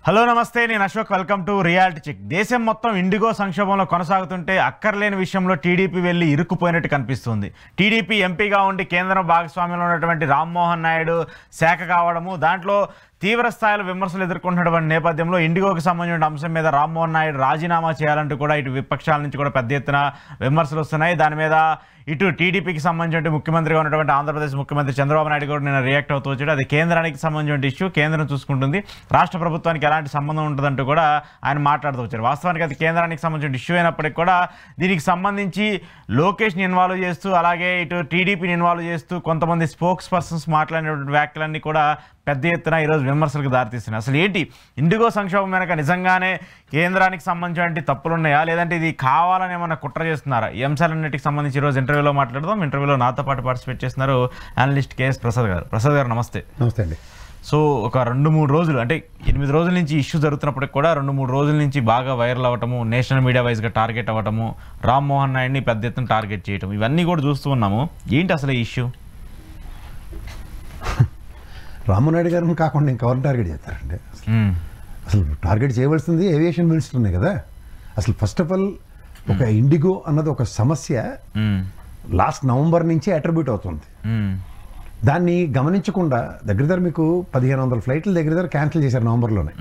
Hello నమస్తే, నేను Ashok. Welcome to reality check. దేశం మొత్తం ఇండిగో సంక్షోభంలో కొనసాగుతుంటే అక్కర్లేని విషయంలో టీడీపీ వెళ్ళి ఇరుక్కుపోయినట్టు కనిపిస్తుంది. టీడీపీ ఎంపీగా ఉండి కేంద్రం భాగస్వామ్యంలో ఉన్నటువంటి రామ్మోహన్ నాయుడు శాఖ కావడము, దాంట్లో తీవ్ర స్థాయిలో విమర్శలు ఎదుర్కొంటున్నటువంటి నేపథ్యంలో ఇండిగోకి సంబంధించిన అంశం మీద రామ్మోహన్ నాయుడు రాజీనామా చేయాలంటూ కూడా ఇటు విపక్షాల నుంచి కూడా పెద్ద ఎత్తున విమర్శలు వస్తున్నాయి. దాని మీద ఇటు టీడీపీకి సంబంధించిన ముఖ్యమంత్రిగా ఉన్నటువంటి ఆంధ్రప్రదేశ్ ముఖ్యమంత్రి చంద్రబాబు నాయుడు కూడా నేను రియాక్ట్ అవుతూ వచ్చాడు. అది కేంద్రానికి సంబంధించిన ఇష్యూ, కేంద్రం చూసుకుంటుంది, రాష్ట్ర ప్రభుత్వానికి ఎలాంటి సంబంధం ఉంటుందంటూ కూడా ఆయన మాట్లాడుతూ వచ్చారు. వాస్తవానికి అది కేంద్రానికి సంబంధించిన ఇష్యూ అయినప్పటికీ కూడా దీనికి సంబంధించి లోకేష్ని ఇన్వాల్వ్ చేస్తూ, అలాగే ఇటు టీడీపీని ఇన్వాల్వ్ చేస్తూ కొంతమంది స్పోక్స్ పర్సన్స్ మాట్లాడినటువంటి వ్యాఖ్యలన్నీ కూడా పెద్ద ఎత్తున ఈరోజు విమర్శలకు దారితీస్తున్నాయి. అసలు ఏంటి ఇండిగో సంక్షోభం వెనక నిజంగానే కేంద్రానికి సంబంధించిన తప్పులు ఉన్నాయా, లేదంటే ఇది కావాలని ఏమన్నా కుట్ర చేస్తున్నారా? ఈ అంశాలన్నిటికి సంబంధించి ఈరోజు ఇంటర్వ్యూలో మాట్లాడదాం. ఇంటర్వ్యూలో నాతో పాటు పార్టిసిపేట్ చేస్తున్నారు అనలిస్ట్ కేఎస్ ప్రసాద్ గారు. ప్రసాద్ గారు నమస్తే. నమస్తే అండి. సో ఒక 2-3 రోజులు, అంటే 8 రోజుల నుంచి ఇష్యూ జరుగుతున్నప్పటికి కూడా 2-3 రోజుల నుంచి బాగా వైరల్ అవ్వటము, నేషనల్ మీడియా వైజ్గా టార్గెట్ అవ్వటము, రామ్మోహన్ నాయుడిని పెద్ద ఎత్తున టార్గెట్ చేయటం, ఇవన్నీ కూడా చూస్తూ ఉన్నాము. ఏంటి అసలు ఈ ఇష్యూ? రామ్మోహన్ నాయుడు గారిని కాకుండా ఇంకెవరిని టార్గెట్ చేస్తారండి? అసలు టార్గెట్ చేయవలసింది ఏవియేషన్ మినిస్టర్నే కదా. అసలు ఫస్ట్ ఆఫ్ ఆల్ ఒక ఇండిగో అన్నది ఒక సమస్య లాస్ట్ నవంబర్ నుంచి అట్రిబ్యూట్ అవుతుంది. దాన్ని గమనించకుండా దగ్గర మీకు 1500 ఫ్లైట్లు దగ్గర క్యాన్సిల్ చేశారు నవంబర్లోనే.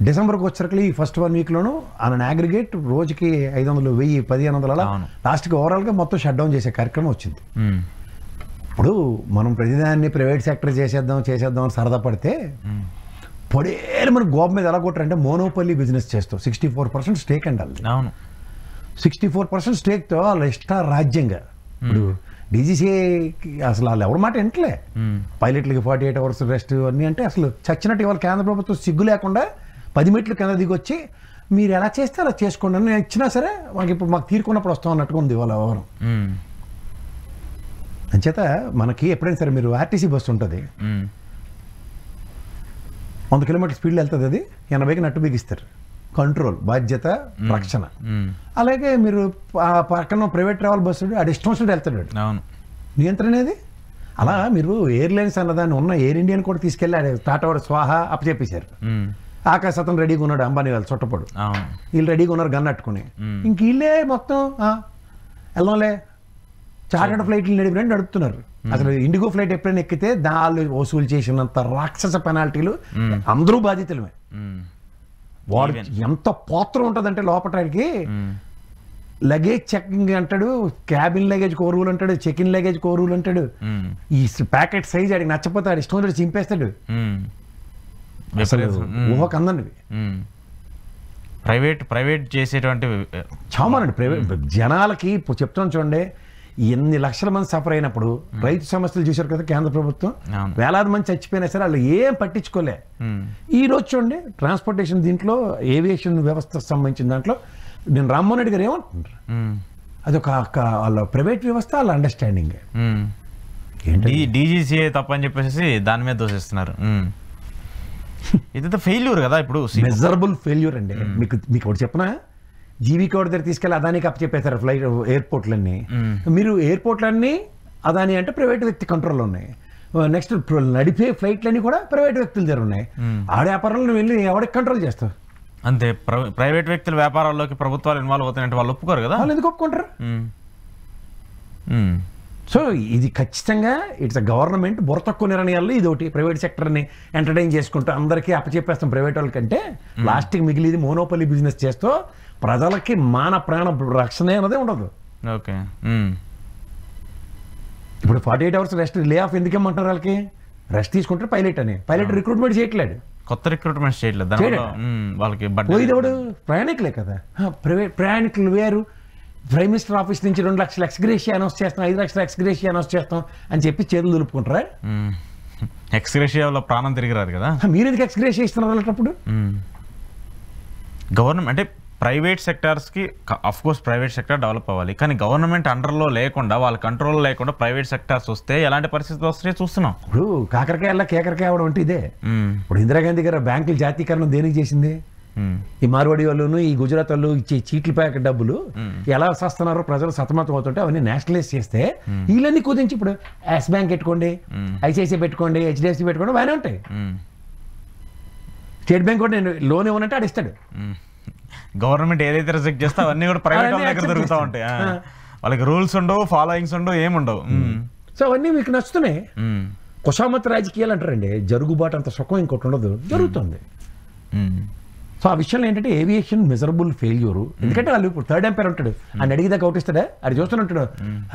డిసెంబర్కి వచ్చరికి ఈ ఫస్ట్ 1 వీక్లోనూ ఆన్ అగ్రిగేట్ రోజుకి 500, 1000, 1500 అలా లాస్ట్కి ఓవరాల్గా మొత్తం షట్ డౌన్ చేసే కార్యక్రమం వచ్చింది. ఇప్పుడు మనం ప్రతిదాన్ని ప్రైవేట్ సెక్టర్ చేసేద్దాం అని సరదా పడితే పొడేరు మనకు గోప మీద ఎలా కొట్టారంటే మోనోపల్లి బిజినెస్ చేస్తాం. 64% స్టేక్ అండి వాళ్ళు. 64% స్టేక్తో వాళ్ళ ఇష్ట రాజ్యంగా. ఇప్పుడు డీజీసీఏ అసలు వాళ్ళు ఎవరి మాట వింటలే. పైలట్లకి 48 hours రెస్ట్ అన్నీ అంటే అసలు చచ్చినట్టు ఇవాళ కేంద్ర ప్రభుత్వం సిగ్గు లేకుండా 10 మెట్లు కింద దిగొచ్చి మీరు ఎలా చేస్తే అలా చేసుకోండి అని ఇచ్చినా సరే మాకు ఇప్పుడు మాకు తీరుకున్నప్పుడు వస్తాం అన్నట్టుగా ఉంది వాళ్ళ వ్యవహారం. అంచేత మనకి ఎప్పుడైనా సరే మీరు ఆర్టీసీ బస్సు ఉంటుంది, 100 కిలోమీటర్ స్పీడ్లో వెళ్తుంది, అది 80కి నట్టు బిగిస్తారు. కంట్రోల్, బాధ్యత, రక్షణ. అలాగే మీరు పక్కన ప్రైవేట్ ట్రావెల్ బస్సు అది ఇష్టం వచ్చినట్టు వెళ్తాడు, నియంత్రణ అనేది. అలా మీరు ఎయిర్లైన్స్ అన్నదాన్ని ఉన్న ఎయిర్ ఇండియన్ కూడా తీసుకెళ్ళి టాటా వాడు స్వాహా అప్పచెప్పేశారు. ఆకాశ్ అతను రెడీగా ఉన్నాడు, అంబానీ వాళ్ళు చుట్టపడు, వీళ్ళు రెడీగా ఉన్నారు గన్ అట్టుకుని. ఇంక వీళ్ళే మొత్తం వెళ్దాంలే చార్టర్డ్ ఫ్లైట్లు నడుపుతున్నారు. అసలు ఇండిగో ఫ్లైట్ ఎప్పుడైనా ఎక్కితే దాళ్ళు వసూలు చేసినంత రాక్షస పెనాల్టీలు అందరూ బాధితులమే. వాడు ఎంత పాత్ర ఉంటుందంటే లోపటానికి లగేజ్ చెకింగ్ అంటాడు, క్యాబిన్ లగేజ్ కోరువులు అంటాడు, చెక్ ఇన్ లగేజ్ కోరువులు అంటాడు. ఈ ప్యాకెట్ సైజ్ ఆడికి నచ్చపోతే ఆడి ఇష్టం వచ్చి చింపేస్తాడు. ఊహకందండి ప్రైవేట్ చేసేటువంటి చామానండి. ప్రైవేట్ జనాలకి ఇప్పుడు చెప్తాను చూడండి, ఎన్ని లక్షల మంది సఫర్ అయినప్పుడు రైతు సమస్యలు చూశారు కదా కేంద్ర ప్రభుత్వం. వేలాది మంది చచ్చిపోయినా సరే వాళ్ళు ఏం పట్టించుకోలే. ఈ రోజు చూడండి ట్రాన్స్పోర్టేషన్ దీంట్లో ఏవియేషన్ వ్యవస్థకు సంబంధించిన దాంట్లో నేను రామ్మోహన్ రెడ్డి గారు ఏమంటున్నారు, అది ఒక వాళ్ళ ప్రైవేట్ వ్యవస్థ, వాళ్ళ అండర్స్టాండింగ్ ఏంటి డీజీసీఏ తప్పని చెప్పేసి దాని మీద దోషిస్తున్నారు. ఇదంతా ఫెయిల్యూర్ కదా. ఇప్పుడు మెజరబుల్ ఫెయిల్యూర్ అండి. మీకు ఒకటి చెప్పనా, జీవీ కోడ్ దగ్గర తీసుకెళ్ళి అదానికి అప్పచెప్పేశారు ఫ్లైట్ ఎయిర్పోర్ట్లన్నీ. మీరు ఎయిర్పోర్ట్లన్నీ అదాని అంటే ప్రైవేట్ వ్యక్తి కంట్రోల్లో ఉన్నాయి. నెక్స్ట్ నడిపే ఫ్లైట్లన్నీ కూడా ప్రైవేట్ వ్యక్తుల దగ్గర ఉన్నాయి. ఆ వ్యాపారాలను వెళ్ళి ఎవరికి కంట్రోల్ చేస్తావు? అంతే. ప్రైవేట్ వ్యక్తుల వ్యాపారాల్లోకి ప్రభుత్వాలు ఇన్వాల్వ్ అవుతాయంటే వాళ్ళు ఒప్పుకోరు కదా. వాళ్ళు ఎందుకు ఒప్పుకుంటారు? సో ఇది ఖచ్చితంగా ఇట్స్ గవర్నమెంట్ బుర్ర తక్కువ నిర్ణయాల్లో ఇది ఒకటి. ప్రైవేట్ సెక్టర్ని ఎంటర్టైన్ చేసుకుంటూ అందరికీ అప్పచెప్పేస్తాం ప్రైవేట్ వాళ్ళకంటే లాస్ట్కి మిగిలిది మోనోపల్లి బిజినెస్ చేస్తూ ప్రజలకి మాన ప్రాణ రక్షణ అన్నదే ఉండదు. ఓకే. ఇప్పుడు 48 hours రెస్ట్ లే ఆఫ్ ఎందుకు ఇమ్మంటారు? వాళ్ళకి రెస్ట్ తీసుకుంటారు. పైలట్ రిక్రూట్మెంట్ చేయట్లేదు, కొత్త రిక్రూట్మెంట్ చేయట్లేదు. వాళ్ళకి పోయినప్పుడు ప్రయాణికులే కదా. ప్రయాణికులు వేరు. ప్రైమ్ మినిస్టర్ ఆఫీస్ నుంచి 2 లక్షల ఎక్స్గ్రేషియా అనౌన్స్ చేస్తాం, 5 లక్షల ఎక్స్గ్రేషియా అనౌన్స్ చేస్తాం అని చెప్పి చేతులు దులుపుకుంటారా? ఎక్స్గ్రేషియాలో ప్రాణం తిరిగిరాదు కదా. మీరు ఎందుకు ఎక్స్గ్రేషియా ఇస్తున్నారు అలాంటప్పుడు? గవర్నమెంట్ అంటే ప్రైవేట్ సెక్టార్స్కి of course private sector develop అవ్వాలి, కానీ గవర్నమెంట్ అండర్లో లేకుండా వాళ్ళ కంట్రోల్లో లేకుండా ప్రైవేట్ సెక్టార్స్ వస్తే ఎలాంటి పరిస్థితులు వస్తాయో చూస్తున్నాం. ఇప్పుడు కాకరకాయలా కేకరకాయ అవడం అంటే ఇదే. ఇప్పుడు ఇందిరాగాంధీ గారు బ్యాంకుల జాతీకరణ దేనికి చేసింది? ఈ మార్వాడి వాళ్ళను ఈ గుజరాత్ వాళ్ళు ఇచ్చే చీట్ల ప్యాకెట్ డబ్బులు ఎలా వస్తున్నారో ప్రజలు సతమతం అవుతుంటే అవన్నీ నేషనలైజ్ చేస్తే వీళ్ళన్నీ కుదించి ఇప్పుడు ఎస్ బ్యాంక్ పెట్టుకోండి, ఐసిఐసిఐ పెట్టుకోండి, హెచ్డిఎఫ్సి పెట్టుకోండి, బాగానే ఉంటాయి. స్టేట్ బ్యాంక్ కూడా నేను లోన్ ఇవ్వనంటే ఆడు ఇస్తాడు. గవర్నమెంట్ ఏదైతే రిజెక్ట్ చేస్తే అవన్నీ కూడా ప్రైవేట్ వాళ్ళ దగ్గర దొరుకుతూ ఉంటాయి. వాళ్ళకి రూల్స్ ఉండవు, ఫాలోయింగ్స్ ఉండవు, ఏముండవు. సో అవన్నీ మీకు నచ్చుతున్నాయి. కుషామత్ రాజకీయాలు అంటారండి, జరుగుబాటు అంత సుఖం ఇంకోటి ఉండదు, జరుగుతుంది. సో ఆ విషయంలో ఏంటంటే ఏవియేషన్ మిజరబుల్ ఫెయిల్యూర్. ఎందుకంటే వాళ్ళు ఇప్పుడు థర్డ్ ఎంపైర్ ఉంటాడు, ఆయన అడిగిదాకా అవుట్ ఇస్తాడా, అది చూస్తుంటాడు,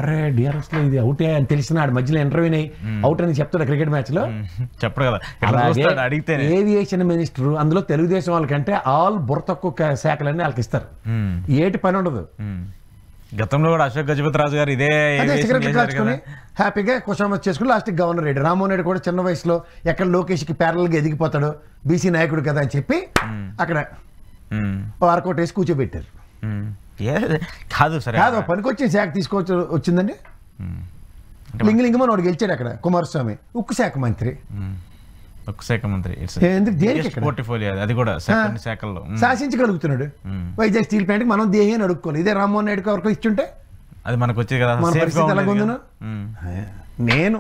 అరే డిఆర్ఎస్ లో ఇది అవుటే అని తెలిసిన ఆడు మధ్యలో ఇంటర్వ్యూ అవుట్ అని చెప్తాడు క్రికెట్ మ్యాచ్ లో, చెప్పడు కదా. అడిగితే ఏవియేషన్ మినిస్టర్ అందులో తెలుగుదేశం వాళ్ళకంటే ఆల్ బుర్ర తక్కువ శాఖలన్నీ వాళ్ళకి ఇస్తారు, ఏటి పని ఉండదు. గతంలో కూడా అశోక్ గజపతి రాజు గారు ఇదే సిగరెట్లు కాల్చుకుని హ్యాపీగా కుషామత్ చేసుకుని లాస్ట్కి గవర్నర్ రెడ్డి. రామ్మోహన్ రెడ్డి కూడా చిన్న వయసులో ఎక్కడ లోకేష్కి ప్యారల్గా ఎదిగిపోతాడు, బీసీ నాయకుడు కదా అని చెప్పి అక్కడ వారకోట వేసి కూర్చోబెట్టారు. కాదు సరే, కాదు పనికొచ్చిన శాఖ తీసుకోవచ్చు వచ్చిందండి. లింగలింగమని వాడు గెలిచాడు అక్కడ, కుమారస్వామి ఉక్కు శాఖ మంత్రి. శాఖ మంత్రి ఎందుకు దేనికి పోర్ట్ఫోలియో అది కూడా శాఖల్లో శాసించగలుగుతున్నాడు. వైజాగ్ స్టీల్ ప్లాంట్ మనం దేహి అని అడుక్కోవాలి, ఇదే రామ్మోహన్ రెడ్డికి వరకు ఇచ్చుంటే అది మనకు వచ్చేది కదా. మన పరిస్థితి ఎలాగుందో నేను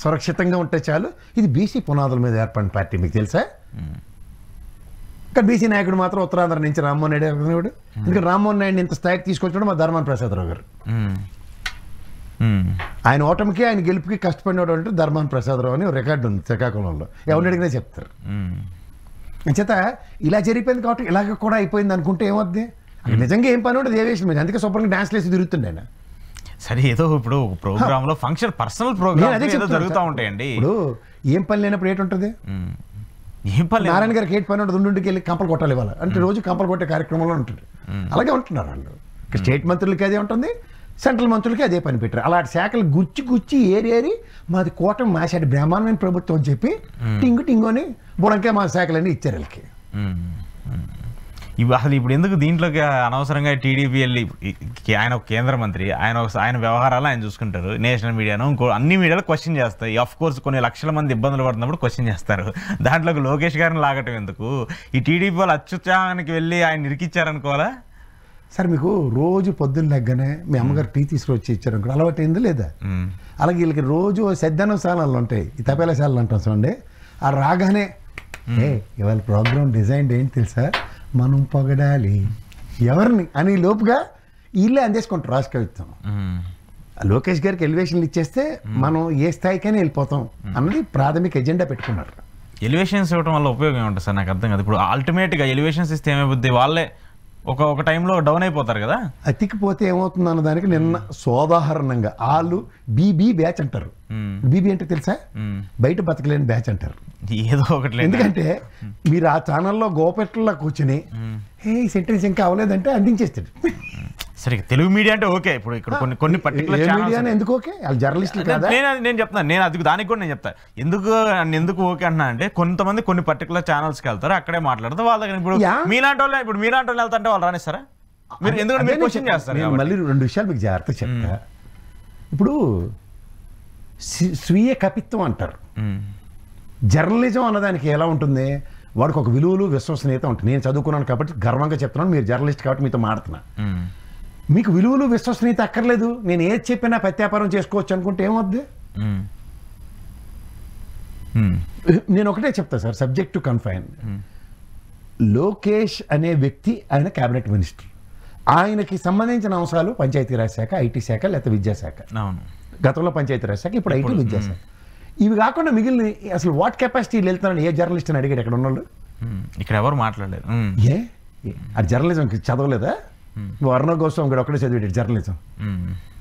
సురక్షితంగా ఉంటే చాలు. ఇది బీసీ పునాదుల మీద ఏర్పడిన పార్టీ, మీకు తెలుసా? కానీ బీసీ నాయకుడు మాత్రం ఉత్తరాంధ్ర నుంచి రామ్మోహన్ రెడ్డి అనేవాడు. ఎందుకంటే రామ్మోహన్ రెడ్డిని ఇంత స్థాయికి తీసుకొచ్చాడు మా ధర్మాన ప్రసాదరావు గారు. ఆయన ఓటమికి ఆయన గెలుపుకి కష్టపడినవాడు అంటే ధర్మాన ప్రసాదరావు అని రికార్డు ఉంది శ్రీకాకుళంలో, ఎవరిని అడిగినా చెప్తారు. చేత ఇలా జరిగిపోయింది కాబట్టి ఇలాగ కూడా అయిపోయింది అనుకుంటే ఏమవుద్ది? అక్కడ నిజంగా ఏం పని ఉండదు ఏవియేషన్ మీద, అందుకే శుభ్రంగా డాన్స్ వేసి తిరుగుతుండే ఆయన. సరే ఏదో ఇప్పుడు ప్రోగ్రామ్ లో ఫంక్షన్ పర్సనల్ ప్రోగ్రామ్ ఏదో జరుగుతూ ఉంటాయండి. ఇప్పుడు ఏం పని లేనప్పుడు ఏంటి ఉంటుంది? ఏం పని నారాయణ గారికి ఏంటి పని ఉంటుంది? ఉండుంటికి వెళ్ళి కంపలు కొట్టాలి ఇవాళ అంటే రోజు కంపలు కొట్టే కార్యక్రమంలో ఉంటుంది. అలాగే ఉంటున్నారు వాళ్ళు. స్టేట్ మంత్రులకి అదే ఉంటుంది, సెంట్రల్ మంత్రులకి అదే పని పెట్టారు. అలాంటి శాఖలు గుచ్చి గుచ్చి ఏరి మాది కూటమి మాసాటి బ్రహ్మాండమైన ప్రభుత్వం అని చెప్పి టింగు టింగు అని బుడంకే మా శాఖలన్నీ ఇచ్చారు వాళ్ళకి. అసలు ఇప్పుడు ఎందుకు దీంట్లోకి అనవసరంగా టీడీపీ వెళ్ళి, ఆయన ఒక కేంద్ర మంత్రి, ఆయన వ్యవహారాలు ఆయన చూసుకుంటారు, నేషనల్ మీడియాను ఇంకో అన్ని మీడియాలో క్వశ్చన్ చేస్తాయి. ఆఫ్ కోర్స్ కొన్ని లక్షల మంది ఇబ్బందులు పడుతున్నప్పుడు క్వశ్చన్ చేస్తారు. దాంట్లోకి లోకేష్ గారిని లాగటం ఎందుకు? ఈ టీడీపీ వాళ్ళు అత్యుత్సాహానికి వెళ్ళి ఆయన ఇరికిచ్చారనుకోవాలా? సార్ మీకు రోజు పొద్దున్న లెగ్గనే మీ అమ్మగారు టీ తీసుకొచ్చి ఇచ్చారనుకో, అలవాటు అయింది లేదా? అలాగే వీళ్ళకి రోజు సద్దనం శాలలు ఉంటాయి, ఈ తపేల శాలలు అంటాం చూడండి. ఆ రాగానే ఇవాళ ప్రోగ్రామ్ డిజైన్ ఏంటి తెలుసా, మనం పొగడాలి ఎవరిని అని లోపుగా వీళ్ళే అందేసుకుంటారు రాజు కవిత్వం. లోకేష్ గారికి ఎలివేషన్లు ఇచ్చేస్తే మనం ఏ స్థాయికైనా వెళ్ళిపోతాం అన్నది ప్రాథమిక ఎజెండా పెట్టుకున్నారు. ఎలివేషన్స్ ఇవ్వడం వల్ల ఉపయోగం ఏముంటుంది సార్? నాకు అర్థం కాదు. ఇప్పుడు అల్టిమేట్గా ఎలివేషన్స్ ఇస్తే ఏమైపోద్ది, వాళ్ళే ఒక టైంలో డౌన్ అయిపోతారు కదా. అతికిపోతే ఏమవుతుంది అన్న దానికి నిన్న సోదాహరణంగా వాళ్ళు బీబీ బ్యాచ్ అంటారు. బీబీ అంటే తెలుసా? బయట బతకలేని బ్యాచ్ అంటారు. ఏదో ఒకటి. ఎందుకంటే మీరు ఆ ఛానల్లో గోపెట్లలో కూర్చుని సెంటెన్స్ ఇంకా అవ్వలేదంటే అందించేస్తాడు. సరే తెలుగు మీడియా అంటే ఓకే. ఇప్పుడు ఇక్కడ కొన్ని పర్టికులర్ మీడియా ఎందుకు ఓకే? వాళ్ళు జర్నలిస్టులు కదా. నేను చెప్తాను, నేను అది దానికి కూడా నేను చెప్తాను ఎందుకు ఓకే అంటున్నా అంటే, కొంతమంది కొన్ని పర్టికులర్ ఛానల్స్కి వెళ్తారు, అక్కడే మాట్లాడతారు వాళ్ళ దగ్గర. ఇప్పుడు మీలాంటి వాళ్ళు వెళ్తాంటే వాళ్ళు రానిస్తారా? మీరు ఎందుకంటే మీరు క్వశ్చన్ చేస్తారు. మళ్ళీ రెండు విషయాలు మీకు జాగ్రత్త చెప్తా. ఇప్పుడు స్వీయ కపిత్వం అంటారు. జర్నలిజం అన్నదానికి ఎలా ఉంటుంది? వాడికి ఒక విలువలు విశ్వసనీయత ఉంటుంది. నేను చదువుకున్నాను కాబట్టి గర్వంగా చెప్తున్నాను, మీరు జర్నలిస్ట్ కాబట్టి మీతో మాడుతున్నా. మీకు విలువలు విశ్వసనీయత అక్కర్లేదు, నేను ఏది చెప్పినా ప్రత్యాపారం చేసుకోవచ్చు అనుకుంటే ఏమవుద్ది? నేను ఒకటే చెప్తా sir, subject to confine. Lokesh అనే వ్యక్తి ఆయన క్యాబినెట్ మినిస్టర్, ఆయనకి సంబంధించిన అంశాలు పంచాయతీరాజ్ శాఖ, ఐటీ శాఖ, లేకపోతే విద్యాశాఖ. గతంలో పంచాయతీరాజ్ శాఖ, ఇప్పుడు ఐటీ విద్యాశాఖ. ఇవి కాకుండా మిగిలిన అసలు వాట్ కెపాసిటీ వెళ్తానని ఏ జర్నలిస్ట్ అని అడిగాడు ఎక్కడ ఉన్నోళ్ళు? ఇక్కడ ఎవరు మాట్లాడలేదు. అది జర్నలిజం చదవలేదా? అర్ణవ్ గోస్వామి గడు ఒక్కడే చదివాడు జర్నలిజం,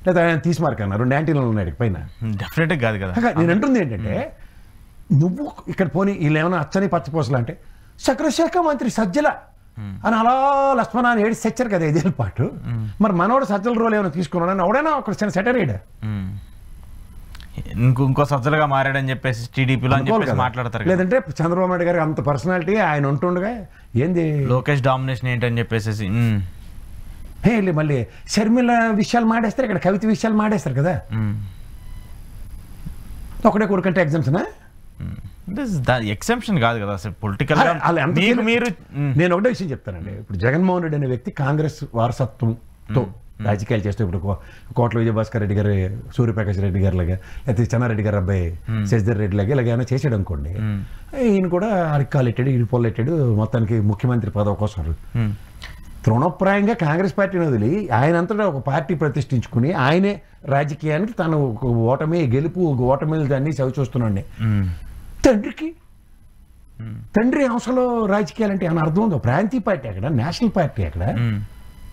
లేదా ఆయన తీసుమార్క్ అన్న 2 యాంటీలు ఉన్నాడు పైన. డెఫినెట్గా కాదు కదా. నేను అంటుంది ఏంటంటే, నువ్వు ఇక్కడ పోనీ వీళ్ళు ఏమైనా అచ్చని పచ్చపోసలు అంటే సకలశాఖ మంత్రి సజ్జల అని అలా లక్ష్మణ అని ఏడు సెచ్చారు కదా 5 ఏళ్ళ పాటు. మరి మనోడు సజ్జల రోల్ ఏమైనా తీసుకున్నాడని ఎవడైనా ఒక చిన్న సెటరేడా ఇంకో సజ్జలుగా మారాడని చెప్పేసి టీడీపీలో మాట్లాడతారు. లేదంటే చంద్రబాబు నాయుడు గారికి అంత పర్సనాలిటీ ఆయన ఉంటుండగా ఏంది లోకేష్ డామినేషన్ ఏంటని చెప్పేసి మళ్ళీ షర్మిల విషయాలు మాడేస్తారు, ఇక్కడ కవిత విషయాలు మాడేస్తారు కదా. ఒకటే కొడుకంటే ఎగ్జామ్స్నా? ఎక్సెప్షన్ కాదు కదా అసలు పొలిటికల్. మీరు నేను ఒకటే విషయం చెప్తానండి. ఇప్పుడు జగన్మోహన్ రెడ్డి అనే వ్యక్తి కాంగ్రెస్ వారసత్వంతో రాజకీయాలు చేస్తే ఇప్పుడు కోట్ల విజయభాస్కర్ రెడ్డి గారు, సూర్యప్రకాష్ రెడ్డి గారు లాగా, లేకపోతే చెన్నారెడ్డి గారు అబ్బాయి శశిధర్ రెడ్డి లాగా ఇలాగ ఏమైనా చేసాడు అనుకోండి, ఈయన కూడా అరికాలెట్టాడు, ఇడిపోలెట్టాడు, మొత్తానికి ముఖ్యమంత్రి పదవి కోసం తృణప్రాయంగా కాంగ్రెస్ పార్టీని వదిలి ఆయన అంతటా ఒక పార్టీ ప్రతిష్ఠించుకుని ఆయనే రాజకీయానికి తను ఓటమి గెలుపు ఓటమిలు దాన్ని చవి చూస్తున్నాండి. తండ్రి అంశంలో రాజకీయాలు అంటే ఏమైనా అర్థం ఉందో? ప్రాంతీయ పార్టీ అక్కడ, నేషనల్ పార్టీ అక్కడ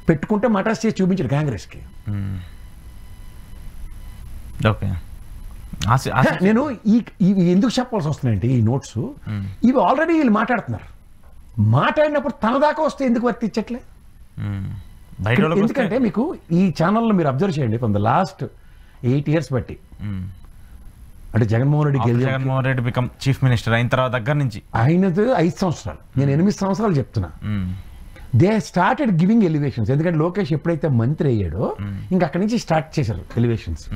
పెట్టుకుంటే మటాస్ చేసి చూపించాడు కాంగ్రెస్కి. నేను ఇవి ఎందుకు చెప్పాల్సి వస్తున్నాయంటే ఈ నోట్స్ ఇవి ఆల్రెడీ వీళ్ళు మాట్లాడుతున్నారు. మాట్లాడినప్పుడు తన దాకా వస్తే ఎందుకు వర్తించట్లే? ఎందుకంటే మీకు ఈ ఛానల్లో మీరు అబ్జర్వ్ చేయండి, ఫ్రమ్ ద లాస్ట్ 8 years బట్టి, అంటే Jaganmohan Reddy become chief minister అయిన తర్వాత దగ్గర నుంచి ఆయనది 5 సంవత్సరాలు, నేను 8 సంవత్సరాలు చెప్తున్నా. They started giving elevations. ఎందుకంటే లోకేష్ ఎప్పుడైతే మంత్రి అయ్యాడో ఇంకా అక్కడి నుంచి స్టార్ట్ చేశారు ఎలివేషన్స్.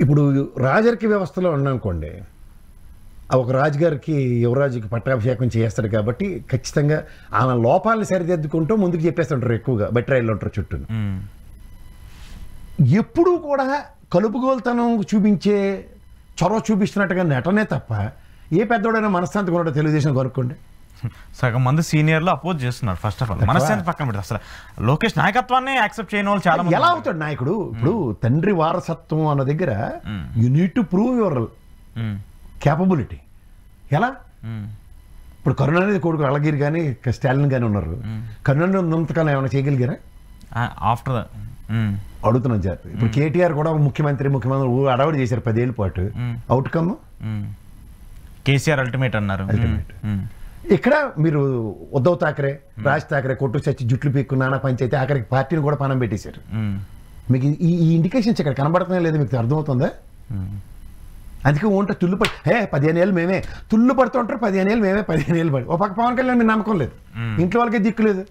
ఇప్పుడు రాజకీయ వ్యవస్థలో ఉన్నానుకోండి, ఒక రాజుగారికి యువరాజుకి పట్టాభిషేకం చేస్తాడు కాబట్టి ఖచ్చితంగా ఆమె లోపాలను సరిదిద్దుకుంటూ ముందుకు చెప్పేస్తుంటారు, ఎక్కువగా బట్రాయిల్లో ఉంటారు చుట్టూ. ఎప్పుడూ కూడా కలుపుగోలుతనం చూపించే చొరవ చూపిస్తున్నట్టుగా నటనే తప్ప ఏ పెద్దోడైనా మనశ్శాంతి కూడా తెలుగుదేశం కొనుక్కోండి. సగం మంది సీనియర్లు అపోజ్ చేస్తున్నారు. ఫస్ట్ ఆఫ్ ఆల్ మనశ్శాంతి పక్కన పెడితే అసలు లోకేష్ నాయకత్వాన్ని యాక్సెప్ట్ చేయని వాళ్ళు చాలా. ఎలా అవుతాడు నాయకుడు? ఇప్పుడు తండ్రి వారసత్వం అన్న దగ్గర you need to prove your capability. ఎలా? ఇప్పుడు కరుణానిధి కొడుకు అళగిరి కానీ స్టాలిన్ కానీ ఉన్నారు. కరుణానిధి ఉన్నంతకాలం ఏమైనా చేయగలిగారా? ఆఫ్టర్ అడుగుతున్నాం జాతి. ఇప్పుడు కేటీఆర్ కూడా ముఖ్యమంత్రి అడవుడు చేశారు 10 ఏళ్ళ పాటు. అవుట్కమ్ కేసీఆర్ అల్టిమేట్ అన్నారు. ఇక్కడ మీరు ఉద్ధవ్ ఠాక్రే, రాజ్ ఠాక్రే కొట్టు చచ్చి జుట్లు పీక్కు నానా పంచాయితీ ఆఖరికి పార్టీని కూడా పనం పెట్టేశారు. మీకు ఈ ఇండికేషన్స్ ఇక్కడ కనబడుతున్నాయి లేదు, మీకు అర్థమవుతుందా? అందుకే ఉంటే తుల్లు పడి 15 ఏళ్ళు మేమే తుల్లు పడుతుంటారు, 15 ఏళ్ళు మేమే 15 ఏళ్ళు పడి. ఒక పక్క పవన్ కళ్యాణ్ మీరు నమ్మకం లేదు, ఇంట్లో వాళ్ళకే దిక్కు లేదు.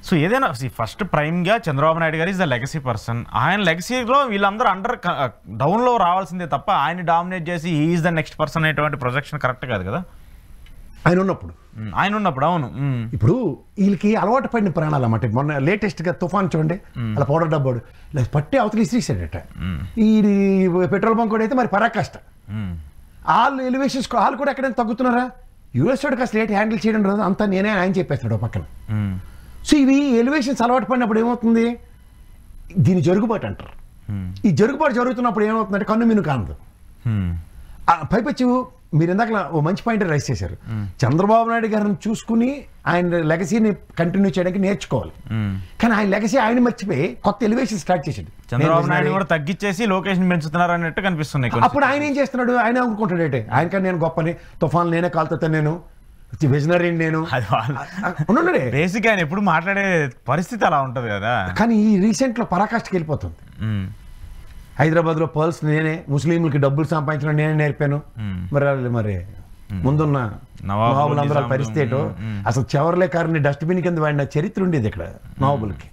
సో ఏదైనా ఫస్ట్ ప్రైమ్గా చంద్రబాబు నాయుడు గారు ఈజ్ ద లెగసీ పర్సన్. ఆయన లెగసీలో వీళ్ళందరూ డౌన్లో రావాల్సిందే తప్ప ఆయన డామినేట్ చేసి ఈజ్ ద నెక్స్ట్ పర్సన్ అనేటువంటి ప్రొజెక్షన్ కరెక్ట్ కాదు కదా ఆయన ఉన్నప్పుడు. అవును. ఇప్పుడు వీళ్ళకి అలవాటు పడిన ప్రాణాలు అన్నమాట. మొన్న లేటెస్ట్గా తుఫాన్ చూడండి, అలా పౌడర్ డబ్బాడు పట్టి అవతలి ఇసిరేసాడట. ఈ పెట్రోల్ బంక్ కూడా అయితే మరి పరాకాష్ట. వాళ్ళు ఎలివేషన్స్ వాళ్ళు కూడా ఎక్కడైనా తగ్గుతున్నారా? యూఎస్ వాడికి అసలు ఏంటి హ్యాండిల్ చేయడం రాదు, అంతా నేనే ఆయన చెప్పేస్తున్నాడు పక్కన. సో ఇవి ఎలివేషన్స్ అలవాటు పడినప్పుడు ఏమవుతుంది? దీని జరుగుబాటు అంటారు. ఈ జరుగుబాటు జరుగుతున్నప్పుడు ఏమవుతుందంటే కన్ను మిను కానదు. పైపచ్చి మీరు ఇందాక ఓ మంచి పాయింట్ రైస్ చేశారు. చంద్రబాబు నాయుడు గారిని చూసుకుని ఆయన లెగసీని కంటిన్యూ చేయడానికి నేర్చుకోవాలి. కానీ ఆయన లెగసీ ఆయన మర్చిపోయి కొత్త ఎలివేషన్ స్టార్ట్ చేసాడు. చంద్రబాబు నాయుడు కూడా తగ్గించేసి లొకేషన్ పెంచుతున్నారు అన్నట్టు కనిపిస్తుంది. అప్పుడు ఆయన ఏం చేస్తున్నాడు? ఆయన అనుకుంటాడు అంటే ఆయనకన్నా నేను గొప్పని, తుఫాన్ నేనే కాలుతాను, నేను విజనరీ, నేను బేసిక్ ఆయన ఎప్పుడు మాట్లాడే పరిస్థితి అలా ఉంటది కదా. కానీ ఈ రీసెంట్ లో పరాకాష్ఠకి వెళ్ళిపోతుంది. హైదరాబాద్లో పర్ల్స్ నేనే, ముస్లింలకి డబ్బులు సంపాదించడం నేనే నేర్పాను. మరి ముందున్న నవాబులందరూ పరిస్థితి ఏంటో అసలు చెవర్లే కారుని డస్ట్బిన్ కింద వాడిన చరిత్ర ఉండేది ఇక్కడ నవాబులకి.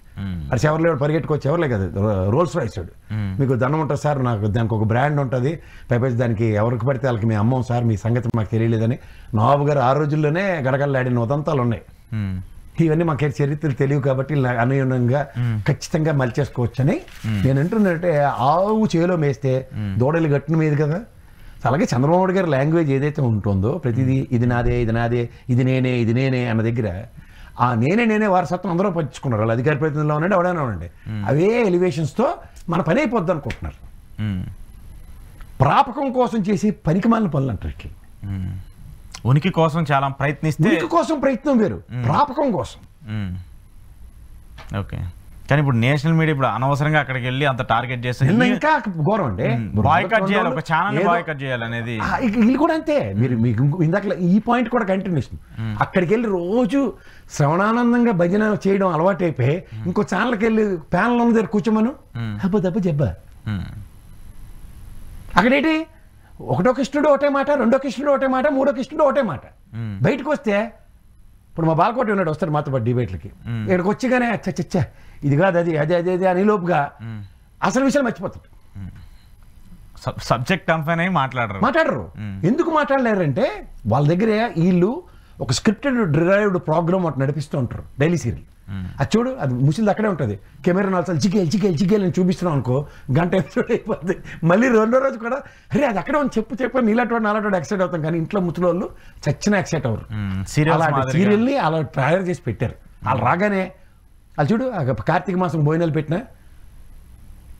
అది చెవర్లే పరిగెట్టుకోవచ్చు, చెవర్లే కదా రోల్స్ రాయిస్ వాడు. మీకు దండం ఉంటుంది సార్, నాకు దానికి ఒక బ్రాండ్ ఉంటుంది, పైపేసి దానికి ఎవరికి పడితే వాళ్ళకి మేము అమ్మం సార్, మీ సంగతి మాకు తెలియలేదని నవాబు గారు ఆ రోజుల్లోనే గడగడలాడిన ఉదంతాలు ఉన్నాయి. ఇవన్నీ మాకే చరిత్రలు తెలియవు కాబట్టి అనుగుణంగా ఖచ్చితంగా మలిచేసుకోవచ్చని నేను అంటున్నట్టే, ఆవు చేలో మేస్తే దూడలు గట్టిన మీద కదా. అలాగే చంద్రబాబు గారి లాంగ్వేజ్ ఏదైతే ఉంటుందో ప్రతిదీ ఇది నాదే, ఇది నాదే, ఇది నేనే అన్న దగ్గర ఆ నేనే వారసత్వం అందరూ పంచుకున్నారు. వాళ్ళు అధికార ప్రతినిధుల్లో ఉండండి, ఎవడైనా ఉండండి, అవే ఎలివేషన్స్తో మన పని అయిపోద్ది అనుకుంటున్నారు. ప్రాపకం కోసం చేసి పనికిమాలిన పనులు అంటారు. ఇట్లా ఉనికి కోసం చాలా ప్రయత్నిస్తే, ఉనికి కోసం ప్రయత్నం వేరు, ప్రాపకం కోసం. ఓకే, కానీ ఇప్పుడు నేషనల్ మీడియా ఇప్పుడు అనవసరంగా అక్కడికి వెళ్ళి అంత టార్గెట్ చేస్తే ఇంకా ఘోరం అండి. బాయ్కట్ చేయాలి, ఒక ఛానల్ బాయ్కట్ చేయాలనేది వీళ్ళు కూడా అంతే. మీరు మీకు ఇందాక ఈ పాయింట్ కూడా కంటిన్యూషన్. అక్కడికి వెళ్ళి రోజు శ్రవణానందంగా భజన చేయడం అలవాటు అయిపోయి ఇంకో ఛానల్కి వెళ్ళి ప్యానల్ ఉన్న దగ్గర కూర్చోమను దెబ్బ జబ్బా. అక్కడేంటి ఒకటో కృష్ణుడు ఒకటే మాట, రెండో కృష్ణుడు ఒకటే మాట, మూడో కృష్ణుడు ఒకటే మాట. బయటకు వస్తే ఇప్పుడు మా బాలకోటి ఉన్నాడు, వస్తాడు మాతో పాటు డిబేట్లకి. ఇక్కడికి వచ్చి కానీ చచ్చ ఇది కాదు అది అదే అదే అదే అని లోపుగా అసలు విషయాలు మర్చిపోతాడు. సబ్జెక్ట్ మాట్లాడరు. ఎందుకు మాట్లాడలేరంటే వాళ్ళ దగ్గర వీళ్ళు ఒక స్క్రిప్టెడ్ డ్రైవ్డ్ ప్రోగ్రామ్ ఒకటి నడిపిస్తూ ఉంటారు డైలీ సీరియల్. అది చూడు, అది ముసిలిది అక్కడే ఉంటుంది. కెమెరా 4 సార్లు జిగేల్ అని చూపిస్తున్నాం అనుకో, గంట ఎపిసోడ్ అయిపోతుంది. మళ్ళీ రెండో రోజు కూడా అరే అది అక్కడే ఉంది చెప్పు నీలాంటి నాలాంటి ఎక్సైట్ అవుతాం, కానీ ఇంట్లో ముసలి వాళ్ళు చచ్చిన ఎక్సైట్ అవ్వరు. అలాంటి సీరియల్ని అలా తయారు చేసి పెట్టారు. వాళ్ళు రాగానే అది చూడు, కార్తీక మాసం భోజనాలు పెట్టినా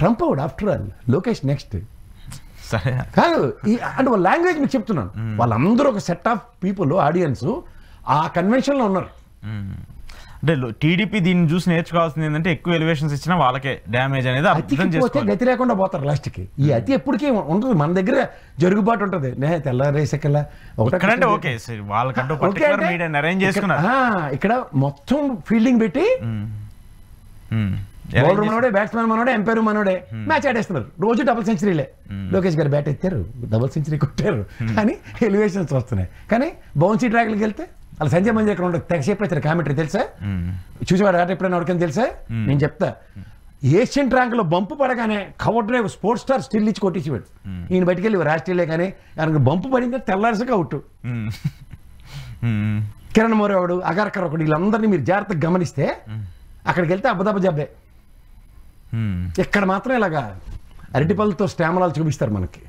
ట్రంప్ అవుడు ఆఫ్టర్ ఆల్, లోకేష్ నెక్స్ట్ కాదు. అంటే వాళ్ళ లాంగ్వేజ్ మీకు చెప్తున్నాను, వాళ్ళందరూ ఒక సెట్ ఆఫ్ పీపుల్ ఆడియన్స్ ఆ కన్వెన్షన్లో ఉన్నారు. అంటే టీడీపీ దీన్ని చూసి నేర్చుకోవాల్సింది ఏంటంటే ఎక్కువ ఎలివేషన్స్ ఇచ్చినా వాళ్ళకే డ్యామేజ్ అనేది అర్థం చేసుకోవాలి. గతి లేకుండా పోతారు లాస్ట్కి. ఈ అతి ఎప్పటికీ ఉంటుంది, మన దగ్గర జరుగుబాటు ఉంటుంది. తెల్లారేసకల్లా ఒకటంటే ఓకే వాళ్ళకంటూ పర్టిక్యులర్ మీడియాని అరేంజ్ చేసుకున్నారు. ఇక్కడ మొత్తం ఫీల్డింగ్ పెట్టి బౌలర్ మనోడే, బ్యాట్స్మెన్ మనోడే, ఎంపైర్ మనోడే మ్యాచ్ ఆడేస్తున్నారు. రోజు డబుల్ సెంచరీలే. లోకేష్ గారు బ్యాట్ ఎత్తారు, డబుల్ సెంచరీ కొట్టారు, కానీ ఎలివేషన్స్ వస్తున్నాయి. కానీ బౌన్సీ ట్రాక్లకి వెళ్తే అలా సంజయ్ మంది ఎక్కడ ఉంటుంది, తెగ చెప్పేస్తారు కామెంటరీ తెలుసా, చూసేవాడు ఆట ఎప్పుడైనా అడగని తెలుసా. నేను చెప్తా, ఏషియన్ ర్యాంక్ లో బంపు పడగానే cover drive sports star still ఇచ్చి కొట్టించేవాడు. ఈయన బయటికెళ్ళి రాష్ట్రీయలే, కానీ ఆయనకు బంపు పడింది తెల్లారిసగా అవుట్. కిరణ్ మోరేవాడు, అగర్కర్ ఒకడు, వీళ్ళందరినీ మీరు జాగ్రత్తగా గమనిస్తే అక్కడికి వెళ్తే అబ్బదబ్బ జబ్బే. ఇక్కడ మాత్రం ఇలాగా అరటిపళ్ళతో స్టామలాలు చూపిస్తారు మనకి.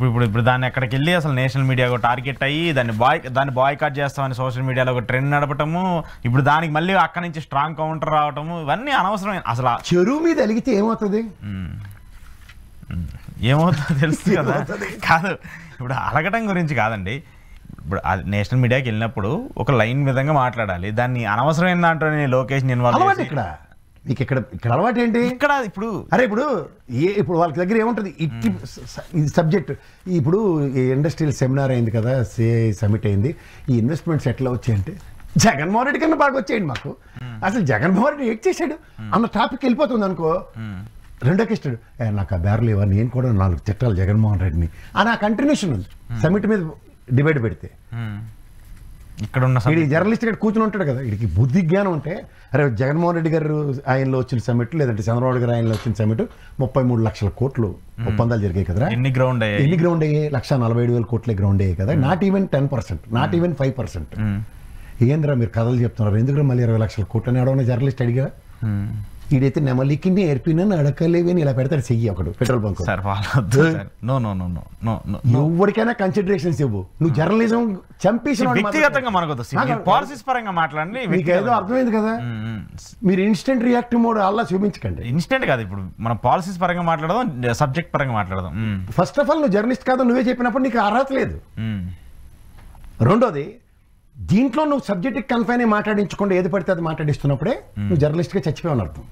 ఇప్పుడు దాన్ని ఎక్కడికి వెళ్ళి అసలు నేషనల్ మీడియా టార్గెట్ అయ్యి దాన్ని బాయ్కాట్ చేస్తామని సోషల్ మీడియాలో ఒక ట్రెండ్ నడపటము, ఇప్పుడు దానికి మళ్ళీ అక్కడి నుంచి స్ట్రాంగ్ కౌంటర్ రావటము, ఇవన్నీ అనవసరమైన. అసలు చెరువు మీద అలిగితే ఏమవుతుంది తెలుస్తుంది కదా. కాదు, ఇప్పుడు అలగటం గురించి కాదండి. ఇప్పుడు నేషనల్ మీడియాకి వెళ్ళినప్పుడు ఒక లైన్ విధంగా మాట్లాడాలి. దాన్ని అనవసరమైన దాంట్లో లోకేష్ ఇన్వాల్వ్ ఇక్కడ మీకు ఇక్కడ అలవాటు ఏంటి ఇక్కడ ఇప్పుడు అరే ఇప్పుడు వాళ్ళకి దగ్గర ఏముంటుంది ఇట్టి సబ్జెక్ట్. ఇప్పుడు ఇండస్ట్రియల్ సెమినార్ అయింది కదా, సిఐ సమిట్ అయింది, ఈ ఇన్వెస్ట్మెంట్స్ ఎట్లా వచ్చాయంటే జగన్మోహన్ రెడ్డి కన్నా బాగా వచ్చేయండి మాకు. అసలు జగన్మోహన్ రెడ్డి ఏం చేశాడు అన్న టాపిక్ వెళ్ళిపోతుంది అనుకో, రెండోకి ఇస్తాడు నాకు ఆ బేరలు ఇవ్వ, నేను కూడా 4 తిట్టాలి జగన్మోహన్ రెడ్డిని అని. ఆ కంటిన్యూషన్ ఉంది సమిట్ మీద డిబేట్ పెడితే. ఇక్కడ ఉన్న జర్నలిస్ట్ ఇక్కడ కూర్చుని ఉంటాడు కదా, వీడికి బుద్ధి జ్ఞానం ఉంటే అరే జగన్మోహన్ రెడ్డి గారు ఆయనలో వచ్చిన సమిట్, లేదంటే చంద్రబాబు గారు ఆయనలో వచ్చిన సమిట్ 33 లక్షల కోట్లు ఒప్పందాలు జరిగాయి కదా. ఎన్ని గ్రౌండ్ అయ్యాయి? 1,47,700 కోట్లే గ్రౌండ్ అయ్యాయి కదా. Not even 10%, not even 5%. ఏంద్రా మీరు కథలు చెప్తున్నారు, ఎందుకు మళ్ళీ 20 లక్షల కోట్లు అని అడవన్న జర్నలిస్ట్ అడిగా. ఈడైతే నెమలికి నేర్పిన అడకలేవని ఇలా పెడతాడు చెయ్యి ఒకడు పెట్రోల్ బంక్. ఎవరికైనా కన్సిడరేషన్స్ ఇవ్వు. నువ్వు జర్నలిజం చంపేసిన వ్యక్తిగతంగా పాలసీస్ పరంగా మాట్లాడండి. మీకు ఏదో అర్థమైంది కదా, మీరు ఇన్స్టెంట్ రియాక్టివ్ మోడ్ అలా చూపించకండి. ఇన్స్టెంట్ కాదు, ఇప్పుడు మనం పాలసీస్ పరంగా మాట్లాడదాం, సబ్జెక్ట్ పరంగా మాట్లాడదాం. ఫస్ట్ ఆఫ్ ఆల్ నువ్వు జర్నలిస్ట్ కాదు నువ్వే చెప్పినప్పుడు నీకు అర్హత లేదు. రెండోది, దీంట్లో నువ్వు సబ్జెక్ట్కి కన్ఫైన్ అయి మాట్లాడించకుండా ఏది పడితే అది మాట్లాడిస్తున్నప్పుడే నువ్వు జర్నలిస్ట్గా చచ్చిపోయావు అర్థం.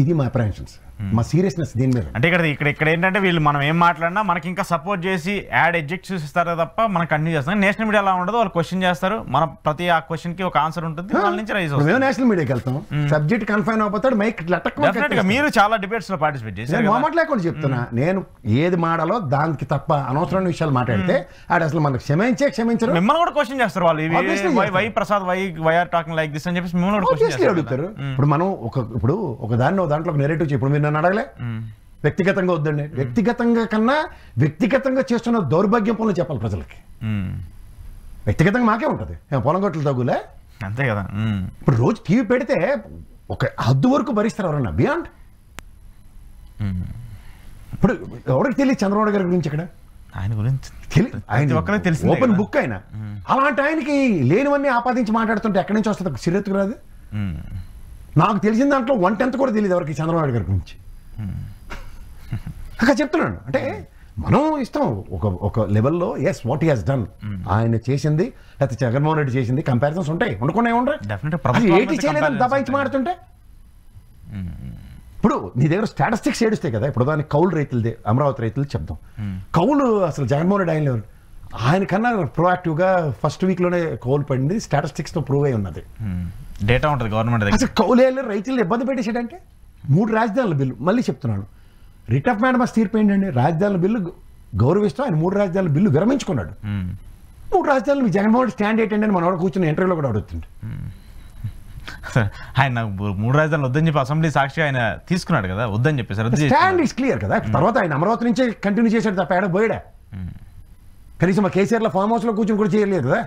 ఇది మా అప్రహెన్షన్స్, మా సీరియస్నెస్ దీని మీద. అంటే ఇక్కడ ఏంటంటే వీళ్ళు మనం ఏం మాట్లాడినా మనకి ఇంకా సపోర్ట్ చేసి యాడ్ ఎడ్జెక్టివ్స్ ఇస్తారు తప్ప మనం కంటిన్యూ చేస్తాం. నేషనల్ మీడియా అలా ఉండదు, వాళ్ళు క్వశ్చన్ చేస్తారు, మన ప్రతి ఆ క్వశ్చన్ కి ఒక ఆన్సర్ ఉంటుంది, వాళ్ళ నుంచి రైజ్ అవుతుంది. మేము నేషనల్ మీడియాకి వెళ్తాం, సబ్జెక్ట్ కన్ఫైన్ అయిపోతాడు, మైక్ డెఫినెట్గా మీరు చాలా డిబేట్స్ లో పార్టిసిపేట్ చేశారు. మొహమాట లేకుండా చెప్తున్నా, నేను ఏది మాడాలో దానికి తప్ప అనవసరమైన విషయాలు మాట్లాడితే ఆడ అసలు మనకు క్షమించరు. మిమ్మల్ని కూడా క్వశ్చన్ చేస్తారు వాళ్ళు, why Prasad why are talking like this అని చెప్పేసి మిమ్మల్ని కూడా క్వశ్చన్ అడుగుతారు. ఇప్పుడు మనం ఒక దాంట్లో ఒక నెరేటివ్ ఇప్పుడు మీరు నన్ను అడగలే, వ్యక్తిగతంగా వద్దండి. వ్యక్తిగతంగా కన్నా వ్యక్తిగతంగా చేస్తున్న దౌర్భాగ్యం పనులు చెప్పాలి ప్రజలకి. వ్యక్తిగతంగా మాకే ఉంటుంది, పొలం గొట్టలు తగ్గులే అంతే కదా. ఇప్పుడు రోజు టీవీ పెడితే ఒక హద్దు వరకు భరిస్తారు ఎవరన్నా, బియాండ్. ఇప్పుడు ఎవరికి తెలియదు చంద్రబాబు గారి గురించి, ఇక్కడ ఆయన గురించి తెలిసి ఓపెన్ బుక్ ఆయన. అలాంటి ఆయనకి లేనివన్నీ ఆపాదించి మాట్లాడుతుంటే ఎక్కడి నుంచి వస్తుంది సిరెత్తుకు రాదు. నాకు తెలిసిన దాంట్లో 1/10 కూడా తెలియదు ఎవరికి చంద్రబాబు గారి గురించి. అక్కడ చెప్తున్నాను అంటే మనం ఇస్తాం ఒక లెవెల్లో yes what he has done, ఆయన చేసింది లేకపోతే జగన్మోహన్ రెడ్డి చేసింది కంపారిజన్స్ ఉంటాయి, ఉండకుండా ఏటి చేయలేదని దబాయించి మాడుతుంటే. ఇప్పుడు నీ దగ్గర స్టాటిస్టిక్స్ ఏడుస్తాయి కదా, ఇప్పుడు దానికి కౌలు రైతులదే, అమరావతి రైతులు చెప్తాం. కౌలు అసలు జగన్మోహన్ రెడ్డి ఆయన కన్నా ప్రోయాక్టివ్గా ఫస్ట్ వీక్లోనే కౌలు పడింది, స్టాటిస్టిక్స్తో ప్రూవ్ అయి ఉన్నది, డేటా ఉంటుంది గవర్నమెంట్. అసలు కౌలేళ్ళు రైతులు ఇబ్బంది పెట్టేసాడంటే 3 రాజధానుల బిల్లు. మళ్ళీ చెప్తున్నాను, రిట్ ఆఫ్ మేడమస్ తీర్పు ఏంటండి, రాజధానుల బిల్లు గౌరవిస్తూ ఆయన 3 రాజధానుల బిల్లు విరమించుకున్నాడు. 3 రాజధానులు మీ జగన్మోహన్ రెడ్డి స్టాండ్ ఏంటంటే అని మనోడు కూర్చుని ఇంటర్వ్యూలో కూడా అడుగుతుండే. ఆయన 3 రాజధానులు వద్దని చెప్పి అసెంబ్లీ సాక్షిగా ఆయన తీసుకున్నాడు కదా, వద్దని చెప్పేసారు. స్టాండ్ ఇస్ క్లియర్ కదా. తర్వాత ఆయన అమరావతి నుంచే కంటిన్యూ చేశాడు తప్ప ఏడ పోయాడా. కనీసం మా కేసీఆర్లో ఫామ్ హౌస్లో కూర్చొని కూడా చేయలేదు కదా.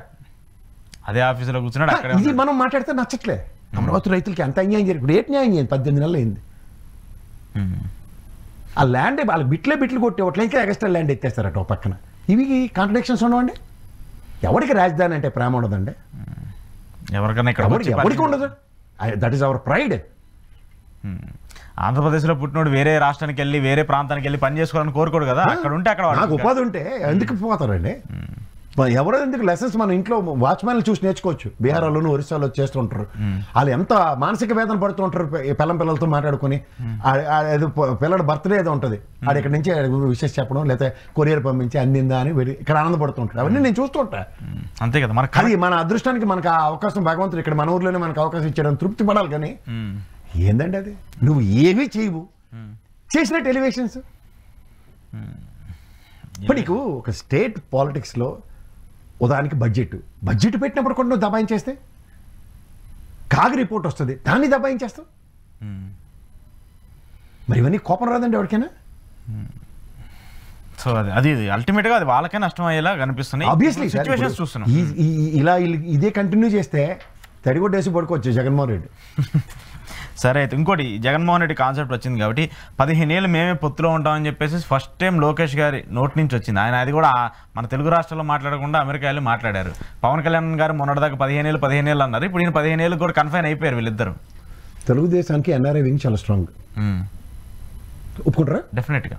అదే ఆఫీసులో కూర్చున్నాడు అక్కడే ఇది మనం మాట్లాడితే నచ్చట్లే. అమరావతి రైతులకి ఎంత అన్యాయం జరిగింది. ఇప్పుడు ఏంటి న్యాయం చేయండి? 18 నెలలు అయింది. ఆ ల్యాండ్ వాళ్ళకి బిట్లు కొట్టి ఒకట్ల ఇంకా ఎక్స్ట్రా ల్యాండ్ ఎత్తేస్తారట ఒక పక్కన. ఇవి కాంట్రడిక్షన్స్ ఉండవండి. ఎవరికి రాజధాని అంటే ప్రేమ ఉండదండి? ఎవరికైనా ఇక్కడ ఎవరికి ఉండదు. That is our pride. ఆంధ్రప్రదేశ్లో పుట్టినోడు వేరే రాష్ట్రానికి వెళ్ళి వేరే ప్రాంతానికి వెళ్ళి పని చేసుకోవాలని కోరుకోడు కదా. అక్కడ ఉంటే అక్కడ నాకు ఉపాధి ఉంటే ఎందుకు పోతారండి? ఎవరో ఎందుకు లెసన్స్ మన ఇంట్లో వాచ్మెన్లు చూసి నేర్చుకోవచ్చు. బీహార్లోను ఒరిస్సాలో చేస్తుంటారు. వాళ్ళు ఎంత మానసిక వేదన పడుతూ ఉంటారు పిల్లలతో మాట్లాడుకుని. ఏదో పిల్లల బర్త్డే ఏదో ఉంటుంది, ఆడ ఇక్కడ నుంచి విషెస్ చెప్పడం లేకపోతే కొరియర్ పంపించి అందిందా అని ఇక్కడ ఆనందపడుతుంటారు. అవన్నీ నేను చూస్తుంటా. అంతే కదా. అది మన అదృష్టానికి మనకు ఆ అవకాశం భగవంతుడు ఇక్కడ మన ఊర్లోనే మనకు అవకాశం ఇచ్చాడని తృప్తి పడాలి. కానీ ఏందండి అది? నువ్వు ఏమీ చేయవు, చేసిన టెలివిజన్స్. ఇప్పుడు నీకు ఒక స్టేట్ పాలిటిక్స్లో ఉదాహరణకి బడ్జెట్ పెట్టినప్పుడు కూడా నువ్వు దబాయించేస్తే కాగ్ రిపోర్ట్ వస్తుంది, దాన్ని దబాయించేస్తావు. మరి ఇవన్నీ కోపం రాదండి ఎవరికైనా? సో అది అల్టిమేట్గా అది వాళ్ళకే నష్టం అయ్యేలా కనిపిస్తుంది. ఆబ్వియస్లీ సిచ్యువేషన్స్ చూస్తున్నాం. ఇలా ఇదే కంటిన్యూ చేస్తే తడిగొట్టేసి పడుకోవచ్చు జగన్మోహన్ రెడ్డి. సరే అయితే ఇంకోటి, జగన్మోహన్ రెడ్డి కాన్సెప్ట్ వచ్చింది కాబట్టి 15 ఏళ్ళు మేమే పొత్తులో ఉంటామని చెప్పేసి ఫస్ట్ టైం లోకేష్ గారి నోటి నుంచి వచ్చింది. ఆయన అది కూడా మన తెలుగు రాష్ట్రాల్లో మాట్లాడకుండా అమెరికా వెళ్ళి మాట్లాడారు. పవన్ కళ్యాణ్ గారు మొన్నటిదాకా 15 ఏళ్ళు అన్నారు. ఇప్పుడు ఈయన 15 ఏళ్ళు కూడా కన్ఫైన్ అయిపోయారు వీళ్ళిద్దరు. తెలుగుదేశానికి ఎన్ఆర్ఐ వింగ్ చాలా స్ట్రాంగ్. ఒప్పుకుంటారా? డెఫినెట్గా.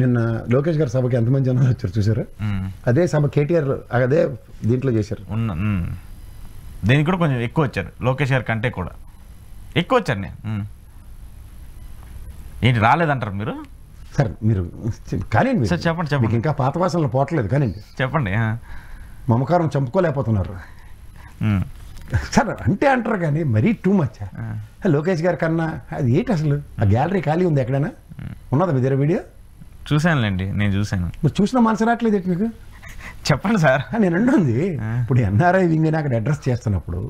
నిన్న లోకేష్ గారి సభకి ఎంతమంది జనాలు వచ్చారు చూసారా? అదే సభ కేటీఆర్ అదే దీంట్లో చేశారు. దీనికి కూడా కొంచెం ఎక్కువ వచ్చారు, లోకేష్ గారి కంటే కూడా ఎక్కువ వచ్చారు. ఏంటి రాలేదంటారు మీరు? సార్ మీరు కానీ సార్ చెప్పండి. ఇంకా పాత వాసనలు పోవట్లేదు కానీ చెప్పండి. మమకారం చంపుకోలేకపోతున్నారు సార్ అంటే అంటారు కానీ మరీ టూ మచ్. లోకేష్ గారి కన్నా అది ఏంటి అసలు? ఆ గ్యాలరీ ఖాళీ ఉంది ఎక్కడైనా? ఉన్నదా మీ దగ్గర వీడియో? చూశానులేండి, నేను చూశాను. మీరు చూసిన మనసు రావట్లేదు ఏంటి మీకు? చెప్పండి సార్. నేను అంటుంది ఇప్పుడు ఎన్ఆర్ఐ వింగ్ అక్కడ అడ్రస్ చేస్తున్నప్పుడు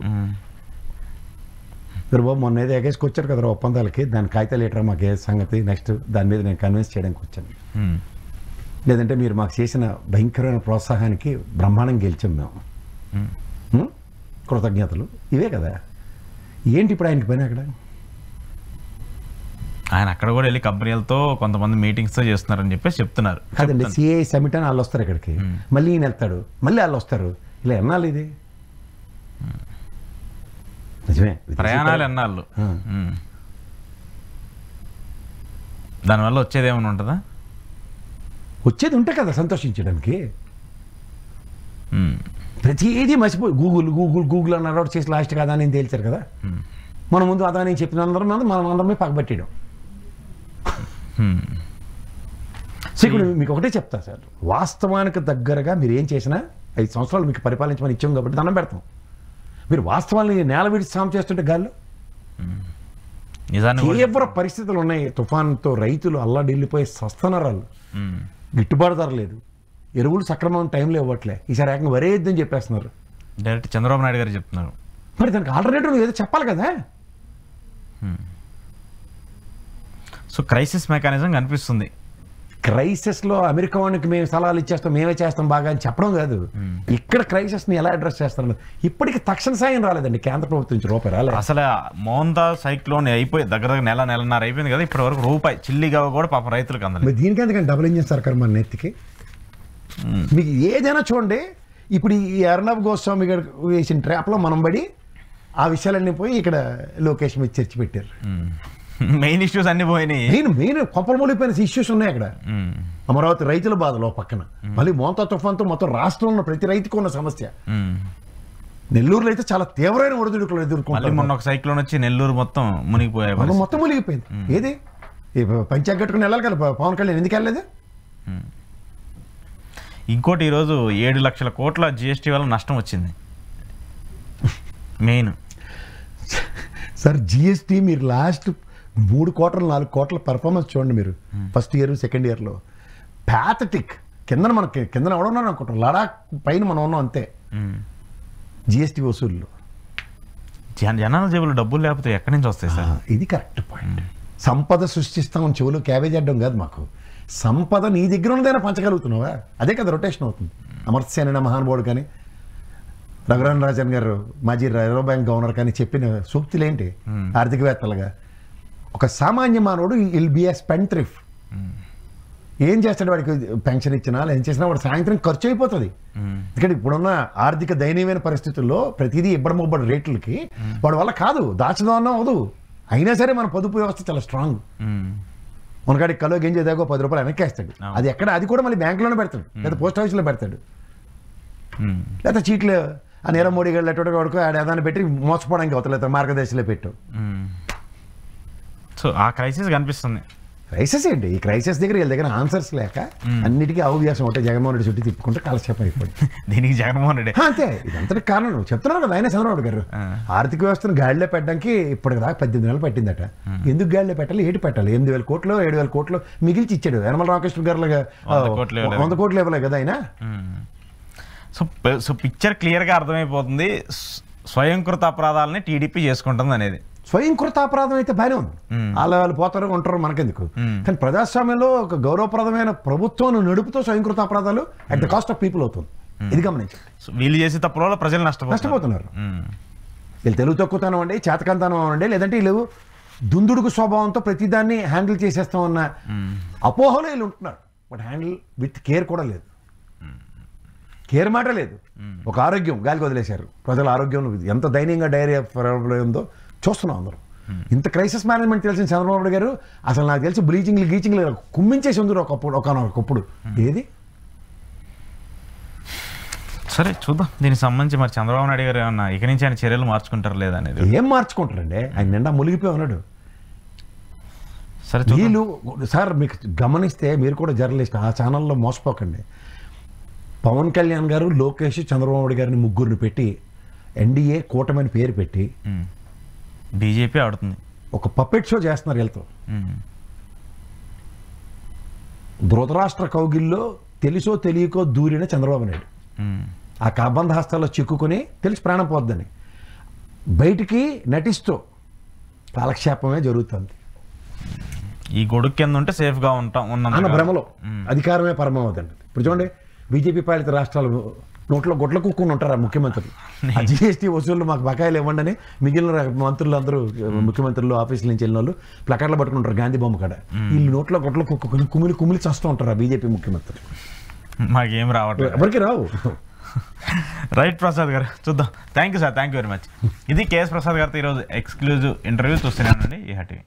మీరు బాబు మొన్న ఏదో ఎగేసుకొచ్చారు కదా ఒప్పందాలకి, దాని కాగితాలు ఏటరా మాకు ఏ సంగతి నెక్స్ట్ దాని మీద నేను కన్విన్స్ చేయడానికి వచ్చాను. లేదంటే మీరు మాకు చేసిన భయంకరమైన ప్రోత్సాహానికి బ్రహ్మాండం గెలిచాం మేము, కృతజ్ఞతలు ఇవే కదా. ఏంటి ఇప్పుడు ఆయనకి పని అక్కడ? ఆయన అక్కడ కూడా వెళ్ళి కంపెనీలతో కొంతమంది మీటింగ్స్తో చేస్తున్నారని చెప్పేసి చెప్తున్నారు. కాదండి, సిఐ సమిట్ అని వాళ్ళు వస్తారు ఇక్కడికి, మళ్ళీ ఈయన వెళ్తాడు, మళ్ళీ వాళ్ళు వస్తారు. ఇలా ఎన్నాళ్ళు ఇది? నిజమే, ప్రయాణాలు ఎన్నాళ్ళు. దానివల్ల వచ్చేది ఏమైనా ఉంటుందా? వచ్చేది ఉంటే కదా సంతోషించడానికి. ప్రతిదీ మర్చిపోయి గూగుల్ అన్నారు చేసి లాస్ట్ కదా అని తేల్చారు కదా. మన ముందు అదాని చెప్పిన అందరం మనం అందరమే పక్కబట్టేయడం. సో ఇప్పుడు మీకు ఒకటే చెప్తా సార్, వాస్తవానికి దగ్గరగా మీరు ఏం చేసినా 5 సంవత్సరాలు మీకు పరిపాలించమని ఇచ్చాం కాబట్టి దండం పెడతాం. మీరు వాస్తవాన్ని నేల విడిచి సాము చేస్తుంటే గాల్లో తీవ్ర పరిస్థితులు ఉన్నాయి. తుఫాన్తో రైతులు అల్లాడిల్లిపోయి సస్తనరాలు, గిట్టుబాటు ధర లేదు, ఎరువులు సక్రమమైన టైంలో ఇవ్వట్లే, ఈసారి ఏకంగా వరే యుద్ధం చెప్పేస్తున్నారు. డైరెక్ట్ చంద్రబాబు నాయుడు గారు చెప్తున్నారు. మరి దానికి ఆల్టర్నేటివ్ ఏదో చెప్పాలి కదా. సో క్రైసిస్ మెకానిజం కనిపిస్తుంది. క్రైసిస్లో అమెరికా వానికి మేము సలహాలు ఇచ్చేస్తాం, మేమే చేస్తాం బాగా అని చెప్పడం కాదు, ఇక్కడ క్రైసిస్ని ఎలా అడ్రస్ చేస్తారు. ఇప్పటికి తక్షణ సాయం రాలేదండి కేంద్ర ప్రభుత్వం నుంచి రూపాయి రాలేదు. అసలు మోంతా సైక్లోన్ అయిపోయి దగ్గర నెలన్నర అయిపోయింది కదా, ఇప్పటి వరకు రూపాయి చిల్లిగా కూడా పాపం రైతులకు అందలేదు. దీనికి ఎందుకంటే డబుల్ ఇంజిన్ సర్కార్ మన నెత్తికి. మీకు ఏదైనా చూడండి, ఇప్పుడు ఈ అర్ణబ్ గోస్వామి గారు వేసిన ట్రాప్లో మనం పడి ఆ విషయాలన్నీ పోయి ఇక్కడ లోకేష్ మీద చర్చ పెట్టారు. మెయిన్ ఇష్యూస్ అన్ని పోయినాయి. మెయిన్ కొంపలు మూలిపోయిన ఇష్యూస్ ఉన్నాయి అక్కడ. అమరావతి రైతుల బాధలో పక్కన మళ్ళీ మోంతా తుఫాన్తో మొత్తం రాష్ట్రంలో ప్రతి రైతుకు ఉన్న సమస్య. నెల్లూరులో అయితే చాలా తీవ్రమైన ఒడిదుడుకులు ఎదుర్కొంటారు. మొన్న ఒక సైక్లోన్ వచ్చి నెల్లూరు మొత్తం మునిగిపోయాయి. మొత్తం మునిగిపోయింది. ఏది పంచాయత్ కట్టుకుని వెళ్ళాలి కదా పవన్ కళ్యాణ్, ఎందుకు వెళ్ళలేదు? ఇంకోటి ఈరోజు 7 లక్షల కోట్ల జిఎస్టీ వల్ల నష్టం వచ్చింది. మెయిన్ సార్ జిఎస్టీ మీరు లాస్ట్ 3 కోట్ల 4 కోట్ల పర్ఫార్మెన్స్ చూడండి మీరు. ఫస్ట్ ఇయర్ సెకండ్ ఇయర్లో ప్యాథటిక్. కింద ఎవడున్నారు అనుకుంటాం, లడాక్ పైన మనం ఉన్నాం అంతే. జిఎస్టీ వసూళ్ళు జనాల జేబులు డబ్బులు లేకపోతే ఎక్కడి నుంచి వస్తాయి సార్? ఇది కరెక్ట్ పాయింట్. సంపద సృష్టిస్తాం, చెవులు క్యాబేజ్ అడ్డం కాదు మాకు. సంపద నీ దగ్గర ఉన్నదైనా పంచగలుగుతున్నావా? అదే కదా రొటేషన్ అవుతుంది. అమర్త్యసేన మహానుభావుడు కానీ రఘురామ్ రాజన్ గారు మాజీ రిజర్వ్ బ్యాంక్ గవర్నర్ కానీ చెప్పిన సూక్తులు ఏంటి ఆర్థికవేత్తలుగా, ఒక సామాన్య మానవుడు will be A spend thrift. ఏం చేస్తాడు, వాడికి పెన్షన్ ఇచ్చినా ఏం చేసినా వాడు సాయంత్రం ఖర్చు అయిపోతుంది. ఎందుకంటే ఇప్పుడున్న ఆర్థిక దయనీయమైన పరిస్థితుల్లో ప్రతిదీ ఇబ్బడి రేట్లకి వాడి వల్ల కాదు, దాచదానం అవదు. అయినా సరే మన పొదుపు వ్యవస్థ చాలా స్ట్రాంగ్. మనకాడికి కలో గెంజి ఏదో 10 రూపాయలు వెనక్కేస్తాడు. అది ఎక్కడ, అది కూడా మళ్ళీ బ్యాంకులోనే పెడతాడు, లేదా పోస్ట్ ఆఫీస్లో పెడతాడు, లేదా చీట్లు ఆ నీరవ్ మోడీ గారు ఎటువంటి వాడుకో ఆడ ఏదాన్ని పెట్టి మోసపోవడానికి అవుతలేదు, మార్గదర్శిలో పెట్టు. సో ఆ క్రైసిస్ కనిపిస్తుంది. క్రైసిస్ ఏంటి, ఈ క్రైసిస్ దగ్గర వీళ్ళ దగ్గర ఆన్సర్స్ లేక అన్నిటికీ అవకాశం ఉంటే జగన్మోహన్ రెడ్డి చుట్టూ తిప్పుకుంటే కాలక్షేపం అయిపోయింది. దీనికి జగన్మోహన్ రెడ్డి అంతే, ఇదంతటి కారణం చెప్తున్నారు కదా ఆయన చంద్రబాబు గారు. ఆర్థిక వ్యవస్థను గాడిలో పెట్టడానికి ఇప్పటికి దాకా 18 నెలలు పట్టిందట. ఎందుకు గాడిలో పెట్టాలి, ఏటి పెట్టాలి? 8,000 కోట్లు 7,000 కోట్లు మిగిల్చి ఇచ్చాడు. యనమల రామకృష్ణ గారు 100 కోట్లు ఇవ్వలేదు కదా ఆయన. సో పిక్చర్ క్లియర్గా అర్థమైపోతుంది, స్వయంకృత అపరాధాలని టీడీపీ చేసుకుంటుంది అనేది. స్వయంకృత అపరాధం అయితే బాగానే ఉంది, వాళ్ళు పోతారు ఉంటారు మనకెందుకు. కానీ ప్రజాస్వామ్యంలో ఒక గౌరవప్రదమైన ప్రభుత్వం నడుపుతూ స్వయంకృత అపరాధాలు at the cost of people అవుతుంది. ఇది గమనించండి. వీళ్ళు చేసే తప్పుల వల్ల ప్రజలు నష్టపోతున్నారు. వీళ్ళు తెలుగు తక్కువతనం అండి, చేతకంతనం అండి, లేదంటే వీళ్ళు దుందుడుకు స్వభావంతో ప్రతిదాన్ని హ్యాండిల్ చేసేస్తామన్న అపోహలో వీళ్ళు ఉంటున్నారు. బట్ హ్యాండిల్ విత్ కేర్ కూడా లేదు, కేర్ మాట లేదు. ఒక ఆరోగ్యం గాలికి వదిలేశారు. ప్రజల ఆరోగ్యం ఎంత దయనీయంగా డైరియా ఉందో చూస్తున్నాం అందరూ. ఇంత క్రైసిస్ మేనేజ్మెంట్ తెలిసిన చంద్రబాబు నాయుడు గారు అసలు నాకు తెలిసి గీచింగ్లు కుమ్మించేసి ఉంది ఒకప్పుడు. ఏది సరే చూద్దాం దీనికి సంబంధించి. మరి చంద్రబాబు నాయుడు గారు ఏమన్నా ఇక నుంచి ఆయన చర్యలు మార్చుకుంటారు లేదా అనేది. ఏం మార్చుకుంటారండి, ఆయన నిండా మునిగిపోయి ఉన్నాడు. సరే వీళ్ళు సార్ మీకు గమనిస్తే, మీరు కూడా జర్నలిస్ట్, ఆ ఛానల్లో మోసపోకండి. పవన్ కళ్యాణ్ గారు, లోకేష్, చంద్రబాబు నాయుడు గారిని ముగ్గురిని పెట్టి ఎన్డీఏ కూటమని పేరు పెట్టి బీజేపీ ఆడుతుంది, ఒక పప్పెట్ షో చేస్తున్నారు వీళ్ళతో. ధృతరాష్ట్ర కౌగిల్లో తెలుసో తెలియకో దూరిన చంద్రబాబు నాయుడు ఆ కబంధ హస్తాల్లో చిక్కుకొని తెలిసి ప్రాణం పోద్దని బయటికి నటిస్తూ కాలక్షేపమే జరుగుతుంది. ఈ గొడుగు కింద ఉంటే సేఫ్గా ఉంటాం అన్న భ్రమలో అధికారమే పరమవదండి. ఇప్పుడు చూడండి, బీజేపీ పాలిత రాష్ట్రాలు నోట్లో గొడ్ల కుక్కుని ఉంటారు ఆ ముఖ్యమంత్రులు. ఆ జీఎస్టీ వసూళ్ళు మాకు బకాయిలు ఇవ్వండి అని మిగిలిన మంత్రులు అందరూ, ముఖ్యమంత్రులు ఆఫీసుల నుంచి వెళ్ళిన వాళ్ళు ప్లకార్లు పట్టుకుంటారు గాంధీ బొమ్మ కాడ. వీళ్ళు నోట్లో గొడ్ల కుక్కుని కుమిలి చస్తూ ఉంటారు ఆ బీజేపీ ముఖ్యమంత్రులు. మాకేం రావట్లేదు, ఎవరికి రావు. రైట్ ప్రసాద్ గారు, చూద్దాం. Thank you sir, thank you very much. ఇది కేఎస్ ప్రసాద్ గారితో ఈరోజు ఎక్స్క్లూజివ్ ఇంటర్వ్యూ చూస్తున్నానండి ఈ టీవీ.